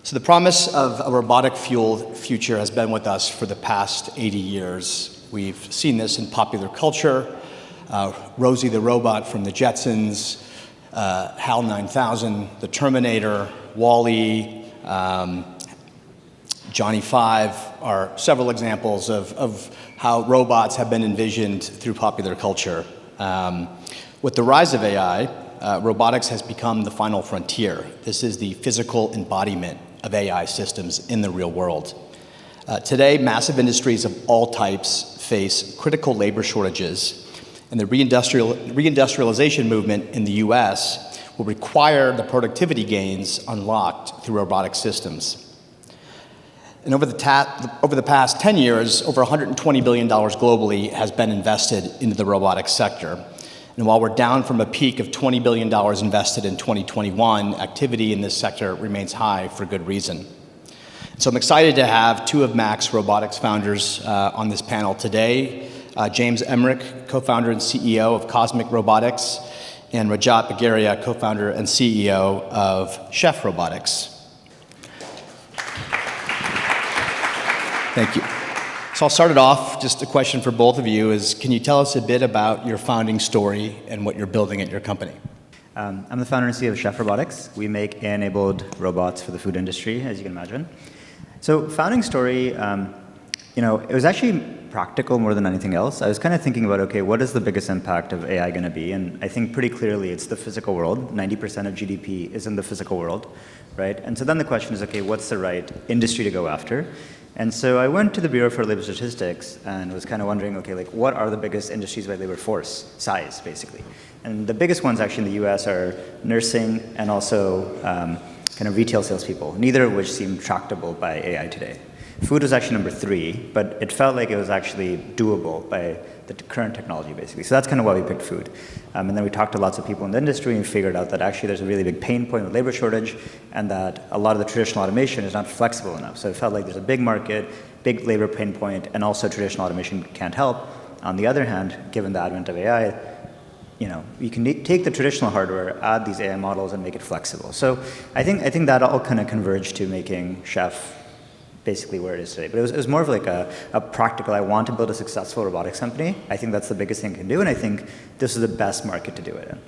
So the promise of a robotic-fueled future has been with us for the past 80 years. We've seen this in popular culture. Rosie the Robot from the Jetsons, HAL 9000, The Terminator, WALL-E, Johnny 5 are several examples of how robots have been envisioned through popular culture. With the rise of AI, robotics has become the final frontier. This is the physical embodiment of AI systems in the real world. Today, massive industries of all types face critical labor shortages, and the reindustrialization movement in the US will require the productivity gains unlocked through robotic systems. And over the past 10 years, over $120 billion globally has been invested into the robotics sector. And while we're down from a peak of $20 billion invested in 2021, activity in this sector remains high for good reason. So I'm excited to have two of Max Robotics founders on this panel today. James Emmerich, co-founder and CEO of Cosmic Robotics, and Rajat Bagaria, co-founder and CEO of Chef Robotics. Thank you. So I'll start it off, just a question for both of you is, can you tell us a bit about your founding story and what you're building at your company? I'm the founder and CEO of Chef Robotics. We make AI-enabled robots for the food industry, as you can imagine. So founding story, it was actually practical more than anything else. I was kind of thinking about, okay, what is the biggest impact of AI going to be? And I think pretty clearly it's the physical world. 90% of GDP is in the physical world, right? And so then the question is, okay, what's the right industry to go after? And so I went to the Bureau for Labor Statistics and was kind of wondering, okay, like what are the biggest industries by labor force size, basically? And the biggest ones actually in the US are nursing and also kind of retail salespeople, neither of which seem tractable by AI today. Food was actually number 3, but it felt like it was actually doable by the current technology, basically. So that's kind of why we picked food. And then we talked to lots of people in the industry and figured out that actually there's a really big pain point with labor shortage and that a lot of the traditional automation is not flexible enough. So it felt like there's a big market, big labor pain point, and also traditional automation can't help. On the other hand, given the advent of AI, you can take the traditional hardware, add these AI models, and make it flexible. So I think that all kind of converged to making Chef basically where it is today. But it was more of like a practical, I want to build a successful robotics company. I think that's the biggest thing I can do, and I think this is the best market to do it in.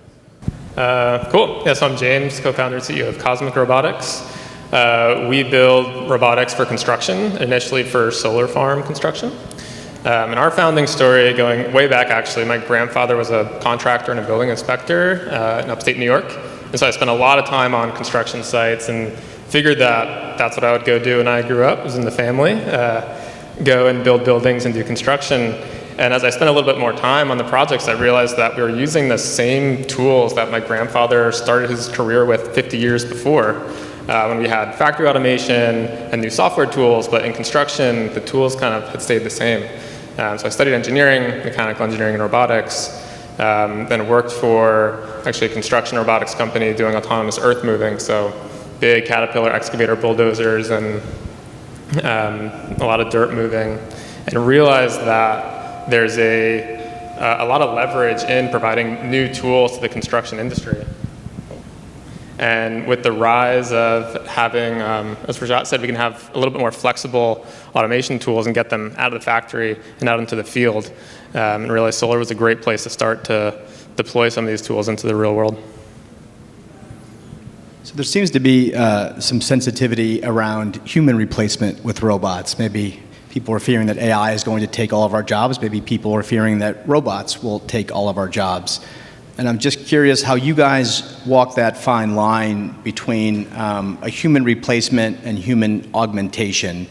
Cool. Yeah, so I'm James, co-founder and CEO of Cosmic Robotics. We build robotics for construction, initially for solar farm construction. And our founding story, going way back actually, my grandfather was a contractor and a building inspector in upstate New York. And so I spent a lot of time on construction sites and figured that that's what I would go do when I grew up, was in the family, go and build buildings and do construction. And as I spent a little bit more time on the projects, I realized that we were using the same tools that my grandfather started his career with 50 years before, when we had factory automation and new software tools, but in construction, the tools kind of had stayed the same. So I studied engineering, mechanical engineering and robotics, then worked for actually a construction robotics company doing autonomous earth moving, so big Caterpillar excavator bulldozers and a lot of dirt moving, and realized that there's a lot of leverage in providing new tools to the construction industry. And with the rise of having, as Rajat said, we can have a little bit more flexible automation tools and get them out of the factory and out into the field, and realized solar was a great place to start to deploy some of these tools into the real world. So there seems to be some sensitivity around human replacement with robots. Maybe people are fearing that AI is going to take all of our jobs. Maybe people are fearing that robots will take all of our jobs. And I'm just curious how you guys walk that fine line between a human replacement and human augmentation.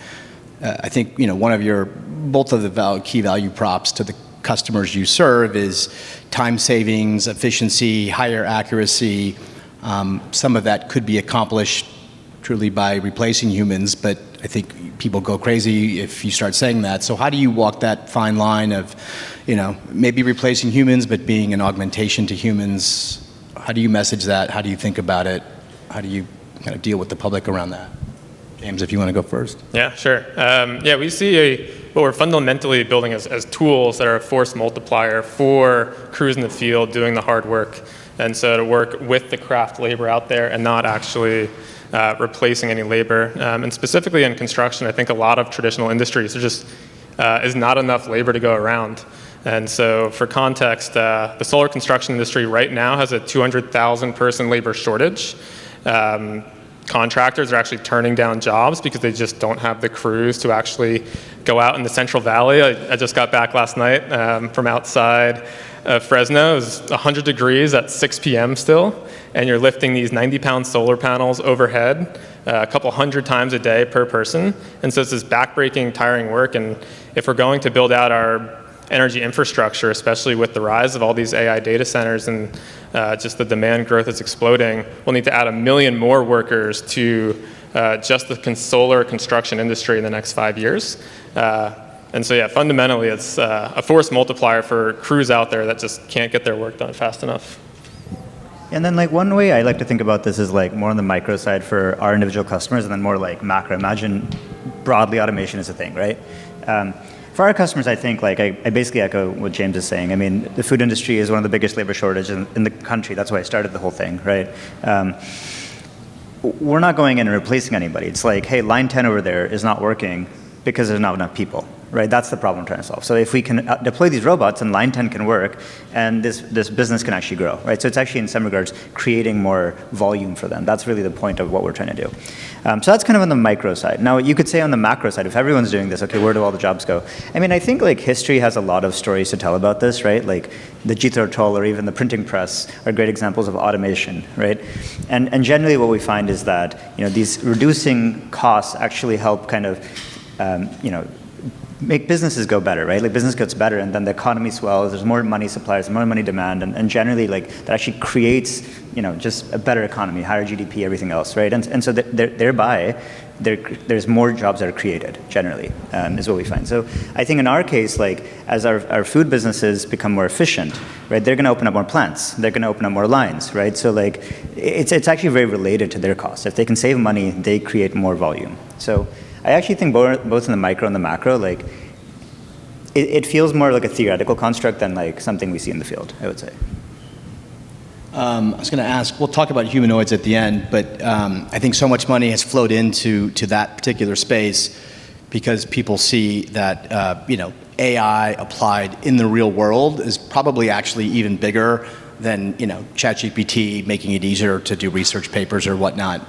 I think both of the key value props to the customers you serve is time savings, efficiency, higher accuracy. Some of that could be accomplished truly by replacing humans, but I think people go crazy if you start saying that. So how do you walk that fine line of, maybe replacing humans, but being an augmentation to humans? How do you message that? How do you think about it? How do you kind of deal with the public around that? James, if you want to go first. Yeah, sure. We see what we're fundamentally building as tools that are a force multiplier for crews in the field doing the hard work. And so to work with the craft labor out there and not actually replacing any labor. And specifically in construction, I think a lot of traditional industries, there just is not enough labor to go around. And so for context, the solar construction industry right now has a 200,000 person labor shortage. Contractors are actually turning down jobs because they just don't have the crews to actually go out in the Central Valley. I just got back last night from outside of Fresno. It was 100 degrees at 6 p.m. still, and you're lifting these 90-pound solar panels overhead a couple hundred times a day per person. And so it's this backbreaking, tiring work. And if we're going to build out our energy infrastructure, especially with the rise of all these AI data centers and just the demand growth is exploding, we'll need to add 1 million more workers to just the solar construction industry in the next 5 years. And so, yeah, fundamentally, it's a force multiplier for crews out there that just can't get their work done fast enough. And then like one way I like to think about this is like more on the micro side for our individual customers, and then more like macro. Imagine broadly automation is a thing, right? For our customers, I think like I basically echo what James is saying. I mean, the food industry is one of the biggest labor shortages in the country. That's why I started the whole thing, right? We're not going in and replacing anybody. It's like, hey, line 10 over there is not working because there's not enough people, right? That's the problem we're trying to solve. So if we can deploy these robots and line 10 can work, and this business can actually grow, right? So it's actually in some regards creating more volume for them. That's really the point of what we're trying to do. So that's kind of on the micro side. Now you could say on the macro side, if everyone's doing this, okay, where do all the jobs go? I mean, I think like history has a lot of stories to tell about this, right? Like the Jethro Tull or even the printing press are great examples of automation, right? And generally what we find is that, you know, these reducing costs actually help kind of, you know, make businesses go better, right? Like business gets better and then the economy swells, there's more money suppliers, more money demand, and generally like that actually creates, you know, just a better economy, higher GDP, everything else, right? And so thereby, there's more jobs that are created, generally, is what we find. So I think in our case, like as our food businesses become more efficient, right, they're gonna open up more plants, they're gonna open up more lines, right? So like, it's actually very related to their costs. If they can save money, they create more volume. So I actually think both in the micro and the macro, like, it feels more like a theoretical construct than like something we see in the field, I would say. I was going to ask, we'll talk about humanoids at the end, but I think so much money has flowed into that particular space because people see that you know, AI applied in the real world is probably actually even bigger than, you know, ChatGPT making it easier to do research papers or whatnot.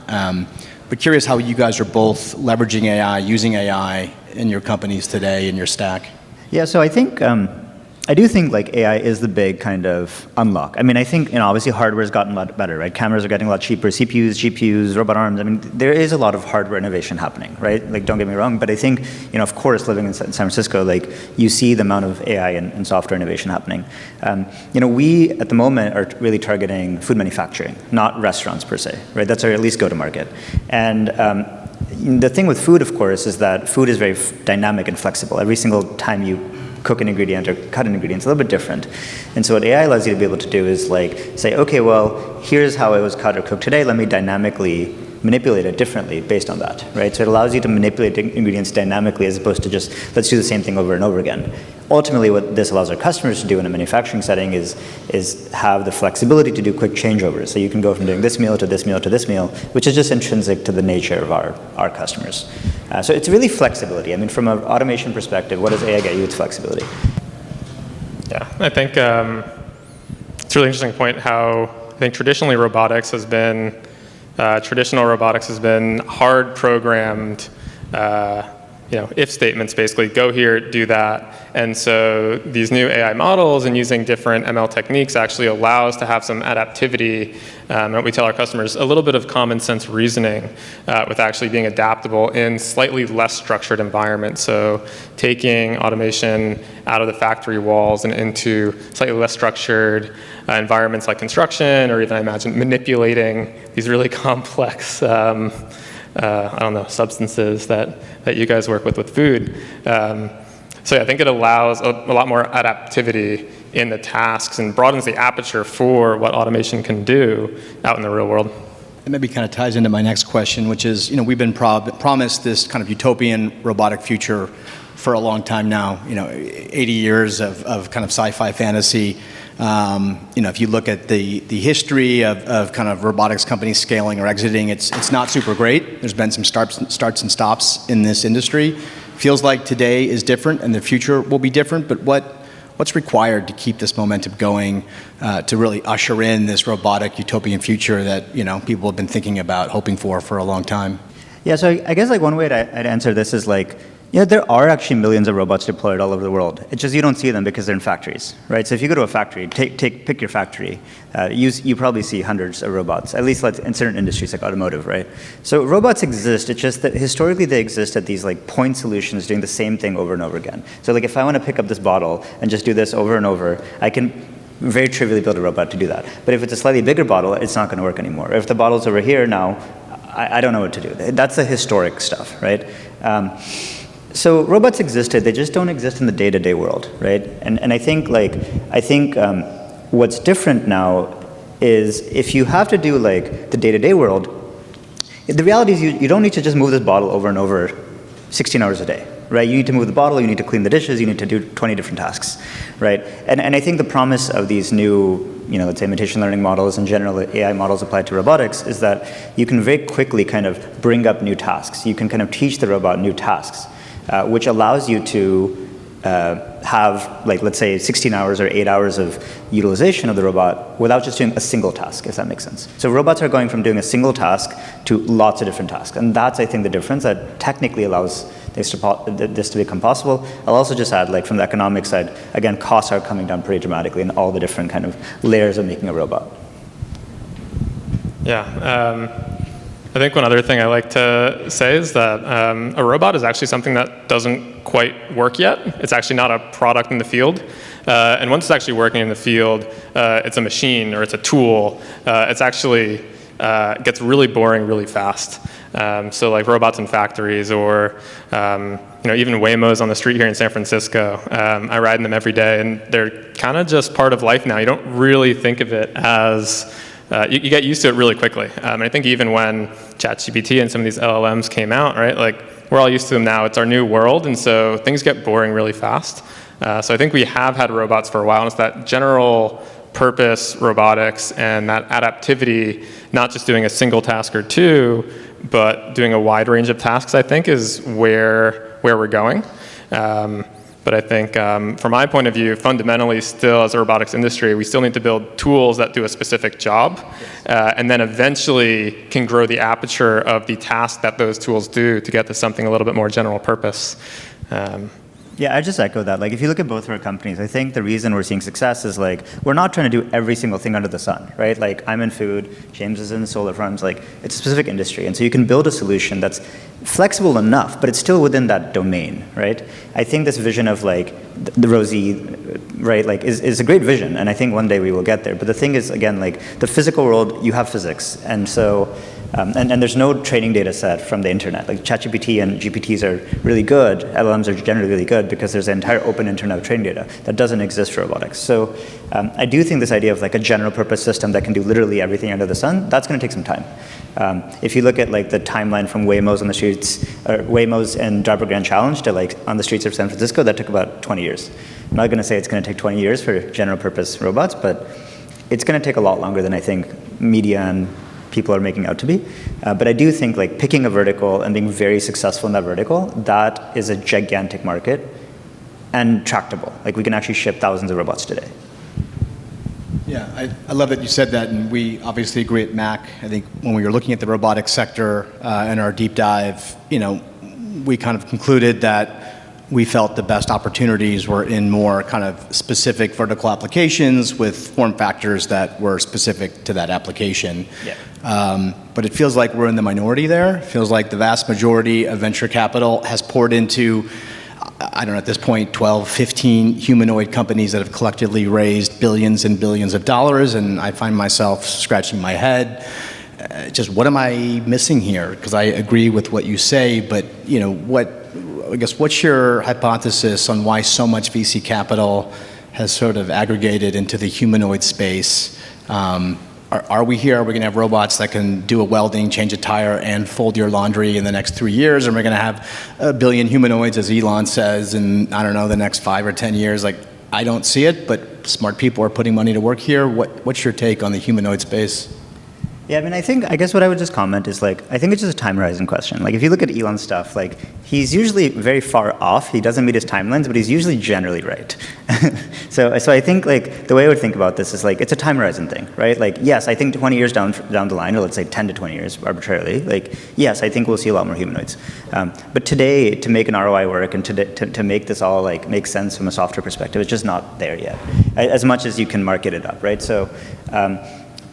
But curious how you guys are both leveraging AI, using AI in your companies today, in your stack. Yeah, so I think, I do think like AI is the big kind of unlock. I mean, I think, you know, obviously hardware's gotten a lot better, right? Cameras are getting a lot cheaper, CPUs, GPUs, robot arms. I mean, there is a lot of hardware innovation happening, right? Like, don't get me wrong, but I think, you know, of course, living in San Francisco, like, you see the amount of AI and software innovation happening. You know, we, at the moment, are really targeting food manufacturing, not restaurants per se, right? That's our at least go-to-market. And the thing with food, of course, is that food is very dynamic and flexible. Every single time you cook an ingredient or cut an ingredient, it's a little bit different. And so what AI allows you to be able to do is like say, okay, well, here's how it was cut or cooked today. Let me dynamically manipulate it differently based on that, right? So it allows you to manipulate ingredients dynamically as opposed to just, let's do the same thing over and over again. Ultimately, what this allows our customers to do in a manufacturing setting is have the flexibility to do quick changeovers. So you can go from doing this meal to this meal to this meal, which is just intrinsic to the nature of our customers. So it's really flexibility. I mean, from an automation perspective, what does AI get you? It's flexibility. Yeah, I think it's a really interesting point how I think traditional robotics has been hard programmed, you know, if statements basically, go here, do that. And so these new AI models and using different ML techniques actually allow us to have some adaptivity. And we tell our customers a little bit of common sense reasoning with actually being adaptable in slightly less structured environments. So taking automation out of the factory walls and into slightly less structured environments like construction, or even I imagine manipulating these really complex I don't know, substances that you guys work with food. So yeah, I think it allows a lot more adaptivity in the tasks and broadens the aperture for what automation can do out in the real world. It maybe kind of ties into my next question, which is, you know, we've been promised this kind of utopian robotic future for a long time now, 80 years of kind of sci-fi fantasy. If you look at the history of kind of robotics companies scaling or exiting, it's not super great. There's been some starts and stops in this industry. Feels like today is different and the future will be different, but what's required to keep this momentum going, to really usher in this robotic utopian future that people have been thinking about, hoping for a long time? Yeah, so I guess like one way I'd answer this is like, there are actually millions of robots deployed all over the world. It's just you don't see them because they're in factories, right? So if you go to a factory, pick your factory, you probably see hundreds of robots, at least in certain industries like automotive, right? So robots exist, it's just that historically they exist at these like point solutions doing the same thing over and over again. So like if I want to pick up this bottle and just do this over and over, I can very trivially build a robot to do that. But if it's a slightly bigger bottle, it's not going to work anymore. If the bottle's over here now, I don't know what to do. That's the historic stuff, right? So robots existed, they just don't exist in the day-to-day world, right? And I think what's different now is if you have to do like the day-to-day world, the reality is you don't need to just move this bottle over and over 16 hours a day, right? You need to move the bottle, you need to clean the dishes, you need to do 20 different tasks, right? And I think the promise of these new, let's say machine learning models and general AI models applied to robotics is that you can very quickly kind of bring up new tasks. You can kind of teach the robot new tasks. Which allows you to have, like, let's say 16 hours or 8 hours of utilization of the robot without just doing a single task, if that makes sense. So robots are going from doing a single task to lots of different tasks. And that's, I think, the difference that technically allows this to become possible. I'll also just add, like, from the economic side, again, costs are coming down pretty dramatically in all the different kind of layers of making a robot. Yeah. I think one other thing I like to say is that a robot is actually something that doesn't quite work yet. It's actually not a product in the field. And once it's actually working in the field, it's a machine or it's a tool. It's actually gets really boring really fast. So like robots in factories or even Waymos on the street here in San Francisco. I ride in them every day, and they're kind of just part of life now. You don't really think of it as you get used to it really quickly. I think even when ChatGPT and some of these LLMs came out, right, like we're all used to them now. It's our new world, and so things get boring really fast. So I think we have had robots for a while, and it's that general purpose robotics and that adaptivity, not just doing a single task or two, but doing a wide range of tasks, I think, is where we're going. But I think from my point of view, fundamentally still as a robotics industry, we still need to build tools that do a specific job and then eventually can grow the aperture of the task that those tools do to get to something a little bit more general purpose. Yeah, I just echo that. Like, if you look at both of our companies, I think the reason we're seeing success is like we're not trying to do every single thing under the sun, right? Like, I'm in food, James is in solar farms. Like, it's a specific industry, and so you can build a solution that's flexible enough, but it's still within that domain, right? I think this vision of like the rosy, right, like is a great vision, and I think one day we will get there. But the thing is, again, like the physical world, you have physics, and so. And there's no training data set from the internet. Like ChatGPT and GPTs are really good, LLMs are generally really good because there's an entire open internet of training data that doesn't exist for robotics. So I do think this idea of like a general purpose system that can do literally everything under the sun, that's going to take some time. If you look at like the timeline from Waymos on the streets, or Waymos and Driver Grand Challenge to like on the streets of San Francisco, that took about 20 years. I'm not going to say it's going to take 20 years for general purpose robots, but it's going to take a lot longer than I think media and people are making out to be. But I do think like picking a vertical and being very successful in that vertical, that is a gigantic market and tractable. Like we can actually ship thousands of robots today. Yeah, I love that you said that, and we obviously agree at Mac. I think when we were looking at the robotics sector in our deep dive, we kind of concluded that we felt the best opportunities were in more kind of specific vertical applications with form factors that were specific to that application. Yeah. But it feels like we're in the minority there. It feels like the vast majority of venture capital has poured into, I don't know, at this point, 12, 15 humanoid companies that have collectively raised billions and billions of dollars, and I find myself scratching my head. Just what am I missing here? Because I agree with what you say, but I guess what's your hypothesis on why so much VC capital has sort of aggregated into the humanoid space? are we here? Are we going to have robots that can do a welding, change a tire, and fold your laundry in the next 3 years? Or are we going to have a billion humanoids, as Elon says, in, I don't know, the next 5 or 10 years? Like, I don't see it, but smart people are putting money to work here. What's your take on the humanoid space? Yeah, I mean, I guess what I would just comment is like, I think it's just a time horizon question. Like, if you look at Elon's stuff, like, he's usually very far off. He doesn't meet his timelines, but he's usually generally right. So I think, like, the way I would think about this is like, it's a time horizon thing, right? Like, yes, I think 20 years down the line, or let's say 10 to 20 years arbitrarily, like, yes, I think we'll see a lot more humanoids. But today, to make an ROI work and to make this all like make sense from a software perspective, it's just not there yet, as much as you can market it up, right? So.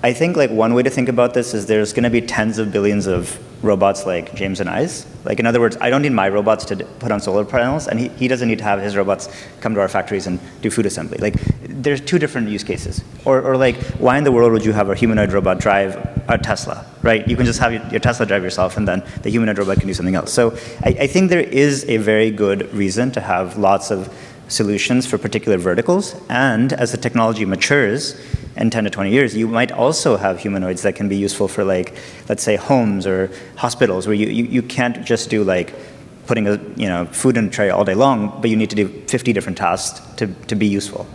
I think like one way to think about this is there's going to be tens of billions of robots like James and I's. Like, in other words, I don't need my robots to put on solar panels, and he doesn't need to have his robots come to our factories and do food assembly. Like, there's two different use cases. Or like, why in the world would you have a humanoid robot drive a Tesla, right? You can just have your Tesla drive yourself, and then the humanoid robot can do something else. So I think there is a very good reason to have lots of solutions for particular verticals, and as the technology matures in 10 to 20 years, you might also have humanoids that can be useful for, like, let's say homes or hospitals, where you can't just do like putting food in a tray all day long, but you need to do 50 different tasks to be useful.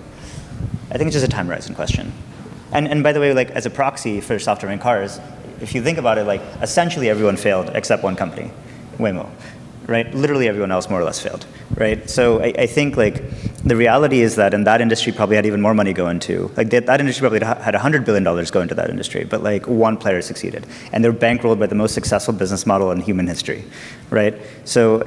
I think it's just a time horizon question. And by the way, like, as a proxy for software in cars, if you think about it, like, essentially everyone failed except one company, Waymo. Right? Literally everyone else more or less failed, right? So I think like the reality is that in that industry probably had even more money go into, like that industry probably had $100 billion go into that industry, but like one player succeeded. And they're bankrolled by the most successful business model in human history, right? So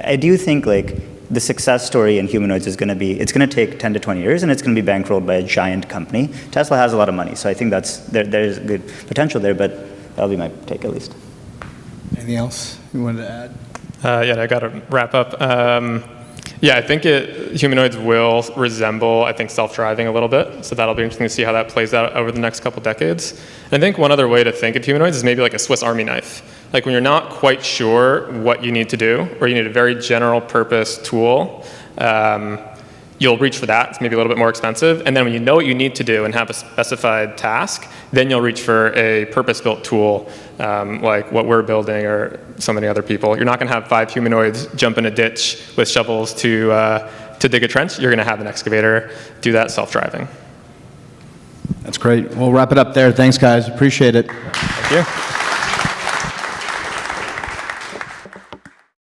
I do think like the success story in humanoids is going to be, it's going to take 10 to 20 years, and it's going to be bankrolled by a giant company. Tesla has a lot of money, so I think there's good potential there, but that'll be my take at least. Anything else you wanted to add? Yeah, I got to wrap up. Yeah, I think humanoids will resemble, I think, self-driving a little bit. So that'll be interesting to see how that plays out over the next couple decades. And I think one other way to think of humanoids is maybe like a Swiss Army knife. Like, when you're not quite sure what you need to do, or you need a very general purpose tool, you'll reach for that. It's maybe a little bit more expensive. And then when you know what you need to do and have a specified task, then you'll reach for a purpose-built tool, like what we're building or so many other people. You're not going to have 5 humanoids jump in a ditch with shovels to dig a trench. You're going to have an excavator do that self-driving. That's great. We'll wrap it up there. Thanks, guys. Appreciate it. Thank you.